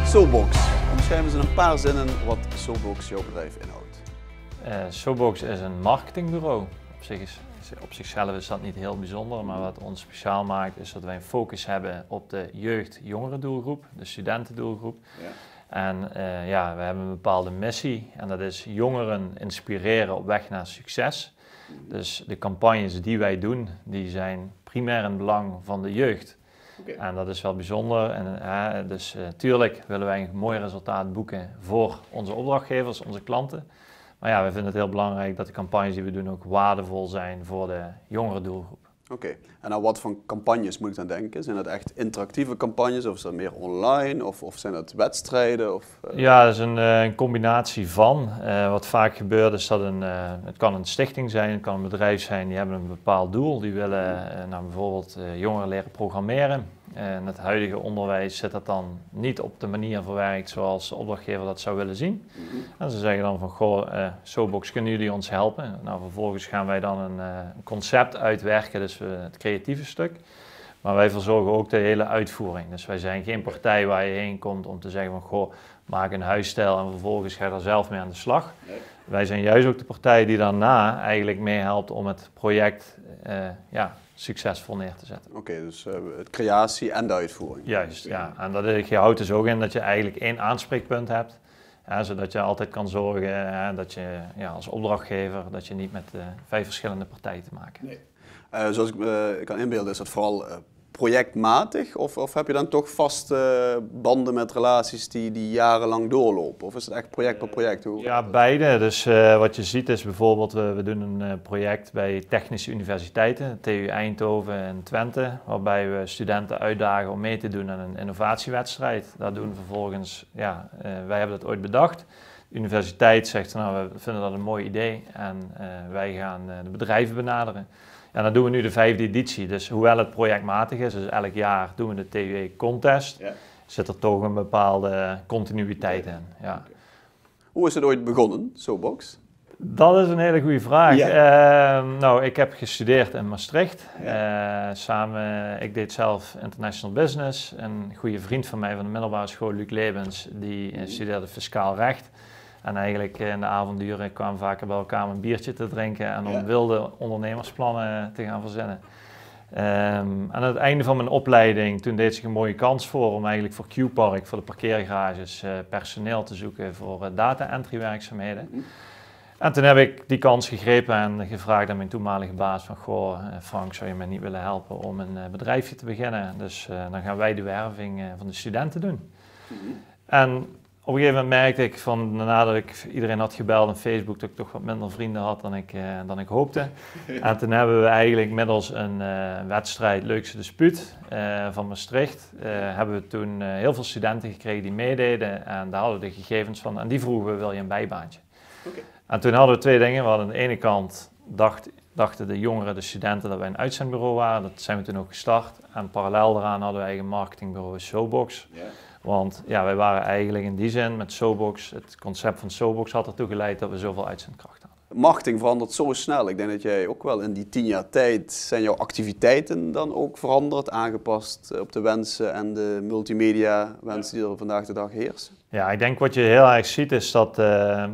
Sobox. Omschrijf eens in een paar zinnen wat Sobox jouw bedrijf inhoudt. Sobox is een marketingbureau. Op zichzelf is dat niet heel bijzonder, maar wat ons speciaal maakt is dat wij een focus hebben op de jeugd-jongeren doelgroep, de studentendoelgroep. Ja. En we hebben een bepaalde missie en dat is jongeren inspireren op weg naar succes. Dus de campagnes die wij doen, die zijn primair in het belang van de jeugd. Okay. En dat is wel bijzonder. En, dus tuurlijk willen wij een mooi resultaat boeken voor onze opdrachtgevers, onze klanten. Maar ja, we vinden het heel belangrijk dat de campagnes die we doen ook waardevol zijn voor de jongere doelgroep. Oké, en aan wat voor campagnes moet ik dan denken? Zijn dat echt interactieve campagnes of is dat meer online of zijn dat wedstrijden? Ja, dat is een combinatie van. Wat vaak gebeurt is dat het kan een stichting zijn, het kan een bedrijf zijn, die hebben een bepaald doel. Die willen bijvoorbeeld jongeren leren programmeren. In het huidige onderwijs zit dat dan niet op de manier verwerkt zoals de opdrachtgever dat zou willen zien. En ze zeggen dan van, goh, Sobox, kunnen jullie ons helpen? Nou, vervolgens gaan wij dan een concept uitwerken, dus het creatieve stuk. Maar wij verzorgen ook de hele uitvoering. Dus wij zijn geen partij waar je heen komt om te zeggen van, goh, maak een huisstijl en vervolgens ga je er zelf mee aan de slag. Nee. Wij zijn juist ook de partij die daarna eigenlijk meehelpt om het project succesvol neer te zetten. Oké, dus het creatie en de uitvoering. Juist, ja. En je houdt dus ook in dat je eigenlijk één aanspreekpunt hebt. Zodat je altijd kan zorgen dat je als opdrachtgever dat je niet met 5 verschillende partijen te maken hebt. Nee. Zoals ik kan inbeelden is dat vooral projectmatig of heb je dan toch vaste banden met relaties die jarenlang doorlopen? Of is het echt project per project? Ja, beide. Dus wat je ziet is bijvoorbeeld, we doen een project bij technische universiteiten, TU Eindhoven en Twente, waarbij we studenten uitdagen om mee te doen aan een innovatiewedstrijd. Daar doen we vervolgens, wij hebben dat ooit bedacht. De universiteit zegt, nou, we vinden dat een mooi idee en wij gaan de bedrijven benaderen. En dan doen we nu de 5e editie, dus hoewel het projectmatig is, dus elk jaar doen we de TUE Contest, zit er toch een bepaalde continuïteit in. Ja. Hoe is het ooit begonnen, Sobox? Dat is een hele goede vraag. Ja. Ik heb gestudeerd in Maastricht. Ja. Ik deed zelf International Business. Een goede vriend van mij van de middelbare school, Luc Lebens, die studeerde fiscaal recht. En eigenlijk in de avonduren kwamen we vaker bij elkaar om een biertje te drinken en om wilde ondernemersplannen te gaan verzinnen. Aan het einde van mijn opleiding, toen deed zich een mooie kans voor om eigenlijk voor Q-Park, voor de parkeergarages, personeel te zoeken voor data entry werkzaamheden. En toen heb ik die kans gegrepen en gevraagd aan mijn toenmalige baas van, goh, Frank, zou je mij niet willen helpen om een bedrijfje te beginnen? Dus dan gaan wij de werving van de studenten doen. En op een gegeven moment merkte ik van, nadat ik iedereen had gebeld en Facebook, dat ik toch wat minder vrienden had dan ik hoopte. En toen hebben we eigenlijk middels een wedstrijd Leukste Dispuut van Maastricht, hebben we toen heel veel studenten gekregen die meededen. En daar hadden we de gegevens van en die vroegen we, wil je een bijbaantje? Okay. En toen hadden we 2 dingen. We hadden aan de ene kant dachten de jongeren, de studenten, dat wij een uitzendbureau waren. Dat zijn we toen ook gestart. En parallel daaraan hadden we eigen marketingbureau Sobox. Yeah. Want wij waren eigenlijk in die zin met Sobox, het concept van Sobox had ertoe geleid dat we zoveel uitzendkracht hadden. Marketing verandert zo snel. Ik denk dat jij ook wel in die 10 jaar tijd, zijn jouw activiteiten dan ook veranderd, aangepast op de wensen en de multimedia wensen die er vandaag de dag heersen? Ja, ik denk wat je heel erg ziet is dat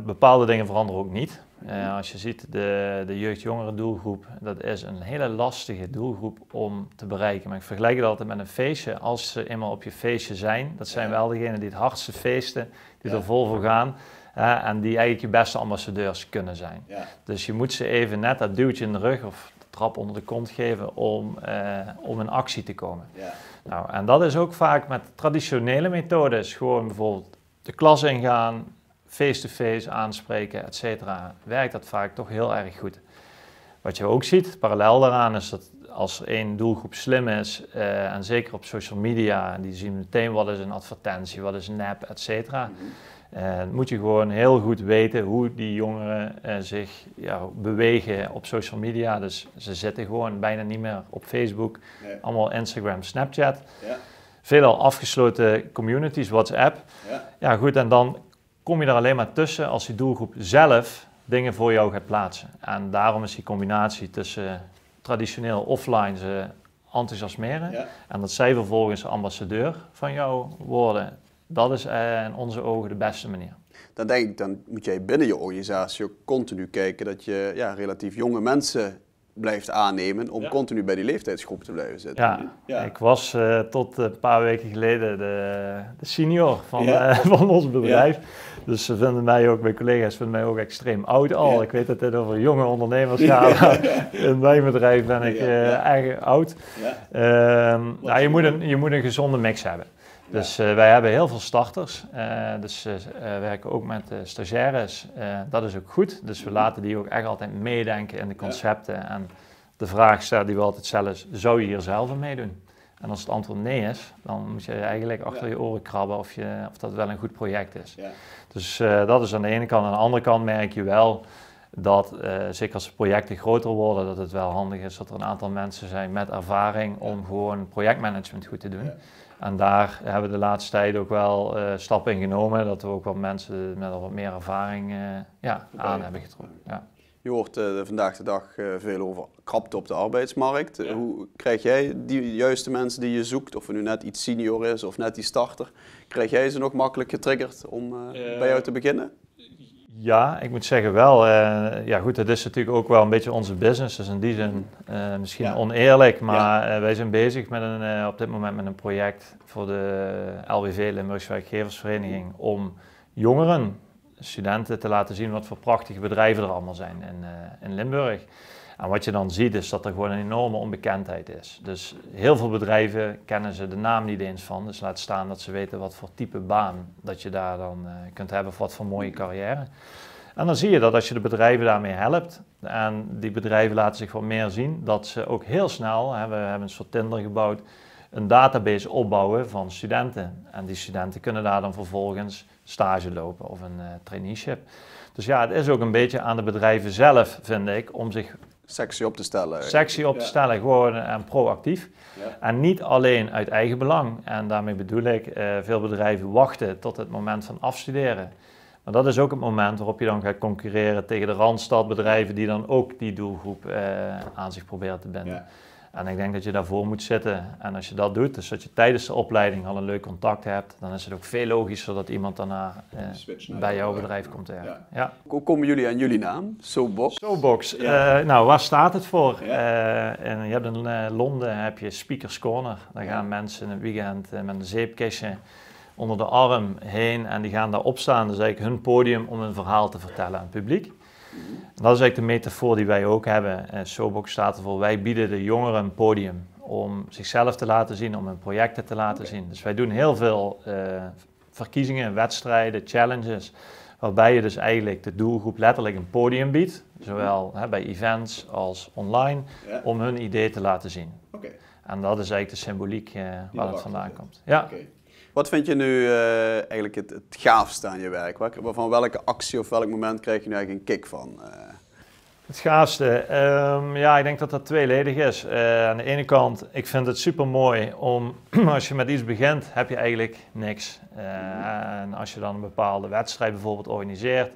bepaalde dingen veranderen ook niet. Als je ziet de jeugd-jongeren doelgroep, dat is een hele lastige doelgroep om te bereiken. Maar ik vergelijk het altijd met een feestje. Als ze eenmaal op je feestje zijn, dat zijn wel degenen die het hardste feesten, die er vol voor gaan. En die eigenlijk je beste ambassadeurs kunnen zijn. Ja. Dus je moet ze even net dat duwtje in de rug of de trap onder de kont geven om in actie te komen. Ja. Nou, en dat is ook vaak met traditionele methodes. Gewoon bijvoorbeeld de klas ingaan, face-to-face aanspreken, et cetera. Werkt dat vaak toch heel erg goed. Wat je ook ziet, parallel daaraan, is dat als één doelgroep slim is, en zeker op social media, die zien meteen wat is een advertentie, wat is nep, et cetera. Moet je gewoon heel goed weten hoe die jongeren zich bewegen op social media. Dus ze zitten gewoon bijna niet meer op Facebook, allemaal Instagram, Snapchat. Ja. Veelal afgesloten communities, WhatsApp. Ja goed, en dan kom je er alleen maar tussen als die doelgroep zelf dingen voor jou gaat plaatsen. En daarom is die combinatie tussen traditioneel offline ze enthousiasmeren en dat zij vervolgens ambassadeur van jou worden, Dat is in onze ogen de beste manier. Dan denk ik, dan moet jij binnen je organisatie ook continu kijken dat je relatief jonge mensen blijft aannemen om continu bij die leeftijdsgroep te blijven zitten. Ja. Ik was tot een paar weken geleden de senior van ons bedrijf. Dus ze vinden mij ook, mijn collega's vinden mij ook extreem oud al. Ik weet dat dit over jonge ondernemers gaat. In mijn bedrijf ben ik erg oud. Je moet een gezonde mix hebben. Dus wij hebben heel veel starters, dus we werken ook met stagiaires, dat is ook goed. Dus we laten die ook echt altijd meedenken in de concepten en de vraag stellen die we altijd stellen is, zou je hier zelf aan meedoen? En als het antwoord nee is, dan moet je eigenlijk achter je oren krabben of dat wel een goed project is. Ja. Dus dat is aan de ene kant. Aan de andere kant merk je wel dat, zeker als de projecten groter worden, dat het wel handig is dat er een aantal mensen zijn met ervaring om gewoon projectmanagement goed te doen. Ja. En daar hebben we de laatste tijd ook wel stappen in genomen, dat we ook wel mensen met al wat meer ervaring aan hebben getrokken. Ja. Je hoort vandaag de dag veel over krapte op de arbeidsmarkt. Ja. Hoe krijg jij die juiste mensen die je zoekt, of er nu net iets senior is of net die starter, krijg jij ze nog makkelijk getriggerd om bij jou te beginnen? Ja, ik moet zeggen wel. Goed, het is natuurlijk ook wel een beetje onze business, dus in die zin misschien oneerlijk, maar wij zijn bezig op dit moment met een project voor de LWV, Limburgse Werkgeversvereniging, om jongeren, studenten te laten zien wat voor prachtige bedrijven er allemaal zijn in Limburg. En wat je dan ziet is dat er gewoon een enorme onbekendheid is. Dus heel veel bedrijven kennen ze de naam niet eens van. Dus laat staan dat ze weten wat voor type baan dat je daar dan kunt hebben of wat voor mooie carrière. En dan zie je dat als je de bedrijven daarmee helpt en die bedrijven laten zich wat meer zien, dat ze ook heel snel, we hebben een soort Tinder gebouwd, een database opbouwen van studenten. En die studenten kunnen daar dan vervolgens stage lopen of een traineeship. Dus ja, het is ook een beetje aan de bedrijven zelf, vind ik, om zich sexy op te stellen. Sexy op te stellen, gewoon en proactief. Ja. En niet alleen uit eigen belang. En daarmee bedoel ik, veel bedrijven wachten tot het moment van afstuderen. Maar dat is ook het moment waarop je dan gaat concurreren tegen de Randstadbedrijven die dan ook die doelgroep aan zich proberen te binden. Ja. En ik denk dat je daarvoor moet zitten. En als je dat doet, dus dat je tijdens de opleiding al een leuk contact hebt, dan is het ook veel logischer dat iemand daarna bij jouw bedrijf komt. Ja. Hoe komen jullie aan jullie naam? SoBox? SoBox. Waar staat het voor? En je hebt in Londen heb je Speakers Corner. Daar gaan mensen in het weekend met een zeepkistje onder de arm heen en die gaan daar opstaan. Dat is eigenlijk hun podium om een verhaal te vertellen aan het publiek. En dat is eigenlijk de metafoor die wij ook hebben. SoBox staat ervoor, wij bieden de jongeren een podium om zichzelf te laten zien, om hun projecten te laten zien. Dus wij doen heel veel verkiezingen, wedstrijden, challenges, waarbij je dus eigenlijk de doelgroep letterlijk een podium biedt, zowel bij events als online, om hun idee te laten zien. En dat is eigenlijk de symboliek waar het vandaan komt. Ja. Wat vind je nu eigenlijk het gaafste aan je werk? Van welke actie of welk moment krijg je nu eigenlijk een kick van? Het gaafste? Ik denk dat dat tweeledig is. Aan de ene kant, ik vind het super mooi om, als je met iets begint, heb je eigenlijk niks. En als je dan een bepaalde wedstrijd bijvoorbeeld organiseert,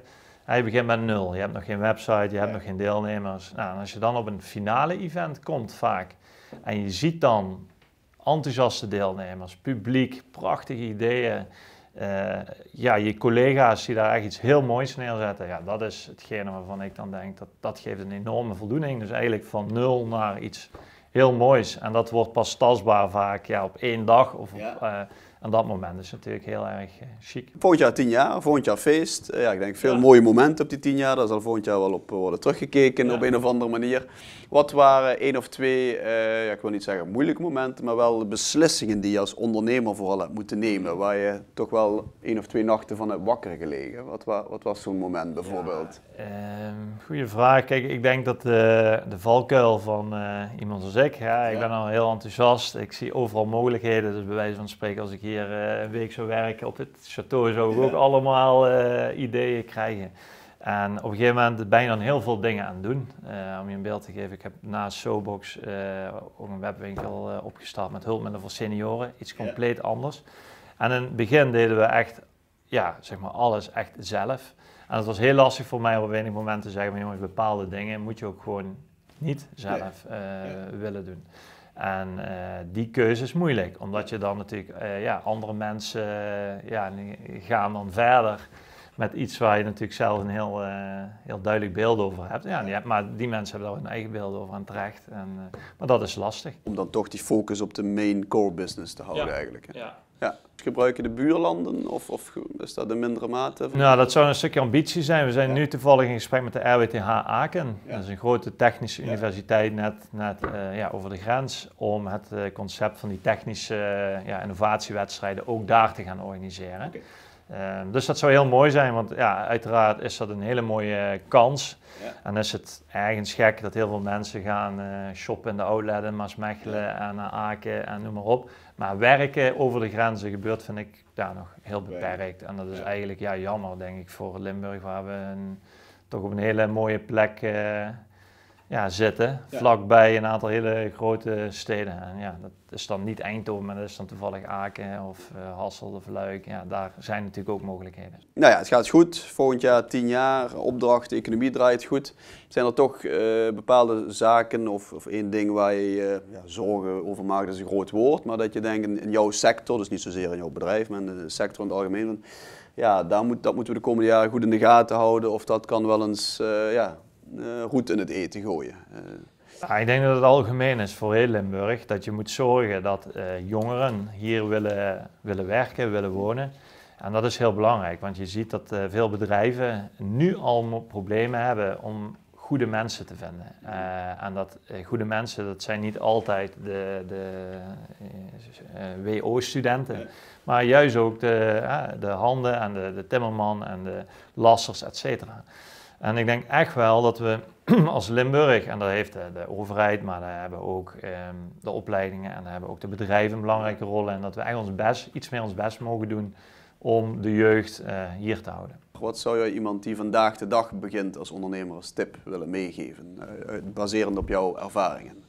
je begint met 0. Je hebt nog geen website, je hebt nog geen deelnemers. En als je dan op een finale event komt vaak, en je ziet dan enthousiaste deelnemers, publiek, prachtige ideeën. Je collega's die daar echt iets heel moois neerzetten. Ja, dat is hetgene waarvan ik dan denk dat geeft een enorme voldoening. Dus eigenlijk van 0 naar iets heel moois. En dat wordt pas tastbaar vaak op 1 dag of aan dat moment. Dat is natuurlijk heel erg chic. Volgend jaar 10 jaar, volgend jaar feest. Ik denk veel mooie momenten op die 10 jaar. Daar zal volgend jaar wel op worden teruggekeken op een of andere manier. Wat waren 1 of 2, ik wil niet zeggen moeilijke momenten, maar wel beslissingen die je als ondernemer vooral hebt moeten nemen, waar je toch wel 1 of 2 nachten van hebt wakker gelegen? Wat was zo'n moment bijvoorbeeld? Goeie vraag. Kijk, ik denk dat de valkuil van iemand als ik, ik ben al heel enthousiast, ik zie overal mogelijkheden, dus bij wijze van spreken als ik hier een week zou werken op het château zou ik ook allemaal ideeën krijgen. En op een gegeven moment ben je dan heel veel dingen aan het doen. Om je een beeld te geven, ik heb naast SoBox ook een webwinkel opgestart met hulpmiddelen voor senioren. Iets compleet anders. En in het begin deden we echt, alles echt zelf. En het was heel lastig voor mij op enig moment te zeggen, maar jongens, bepaalde dingen moet je ook gewoon niet zelf willen doen. En die keuze is moeilijk, omdat je dan natuurlijk, andere mensen die gaan dan verder met iets waar je natuurlijk zelf een heel duidelijk beeld over hebt. Ja, maar die mensen hebben daar hun eigen beeld over aan terecht. Maar dat is lastig. Om dan toch die focus op de main core business te houden eigenlijk. Hè? Ja. Ja. Gebruiken de buurlanden of is dat in mindere mate? Nou, dat zou een stukje ambitie zijn. We zijn nu toevallig in gesprek met de RWTH Aken. Ja. Dat is een grote technische universiteit net over de grens, om het concept van die technische innovatiewedstrijden ook daar te gaan organiseren. Okay. Dus dat zou heel mooi zijn, want uiteraard is dat een hele mooie kans. Ja. En is het ergens gek dat heel veel mensen gaan shoppen in de outlet in Maasmechelen en Aken en noem maar op. Maar werken over de grenzen gebeurt, vind ik, daar nog heel beperkt. En dat is eigenlijk jammer, denk ik, voor Limburg, waar we toch op een hele mooie plek zitten. Ja. Vlakbij een aantal hele grote steden. En dat is dan niet Eindhoven, maar dat is dan toevallig Aken of Hasselt of Luik. Ja, daar zijn natuurlijk ook mogelijkheden. Nou ja, het gaat goed. Volgend jaar 10 jaar, opdracht, de economie draait goed. Zijn er toch bepaalde zaken of één ding waar je zorgen over maakt, dat is een groot woord, maar dat je denkt in jouw sector, dus niet zozeer in jouw bedrijf, maar in de sector in het algemeen, dat moeten we de komende jaren goed in de gaten houden, of dat kan wel eens roet in het eten gooien. Ik denk dat het algemeen is voor heel Limburg dat je moet zorgen dat jongeren hier willen werken, willen wonen. En dat is heel belangrijk, want je ziet dat veel bedrijven nu al problemen hebben om goede mensen te vinden. En dat goede mensen, dat zijn niet altijd de WO-studenten, maar juist ook de handen en de timmerman en de lassers, et cetera. En ik denk echt wel dat we als Limburg, en daar heeft de overheid, maar daar hebben ook de opleidingen en daar hebben ook de bedrijven een belangrijke rol in, dat we echt iets meer ons best mogen doen om de jeugd hier te houden. Wat zou jij iemand die vandaag de dag begint als ondernemer als tip willen meegeven, baserend op jouw ervaringen?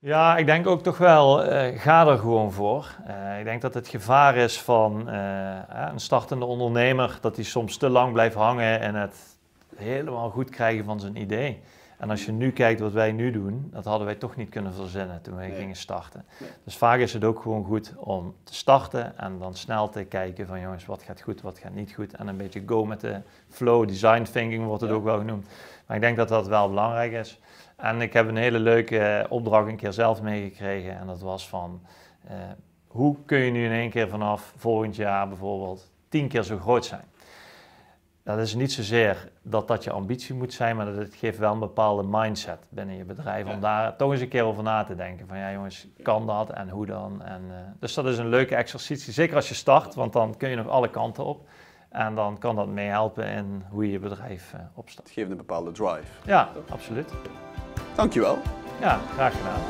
Ja, ik denk ook toch wel, ga er gewoon voor. Ik denk dat het gevaar is van een startende ondernemer, dat hij soms te lang blijft hangen en het helemaal goed krijgen van zijn idee. En als je nu kijkt wat wij nu doen, dat hadden wij toch niet kunnen verzinnen toen wij gingen starten. Nee. Dus vaak is het ook gewoon goed om te starten en dan snel te kijken van jongens, wat gaat goed, wat gaat niet goed. En een beetje go met de flow, design thinking wordt het ook wel genoemd. Maar ik denk dat dat wel belangrijk is. En ik heb een hele leuke opdracht een keer zelf meegekregen en dat was van, hoe kun je nu in één keer vanaf volgend jaar bijvoorbeeld 10 keer zo groot zijn? Dat is niet zozeer dat je ambitie moet zijn, maar het geeft wel een bepaalde mindset binnen je bedrijf om daar toch eens een keer over na te denken. Van jongens, kan dat en hoe dan? Dus dat is een leuke exercitie, zeker als je start, want dan kun je nog alle kanten op. En dan kan dat meehelpen in hoe je je bedrijf opstart. Het geeft een bepaalde drive. Ja, absoluut. Dankjewel. Ja, graag gedaan.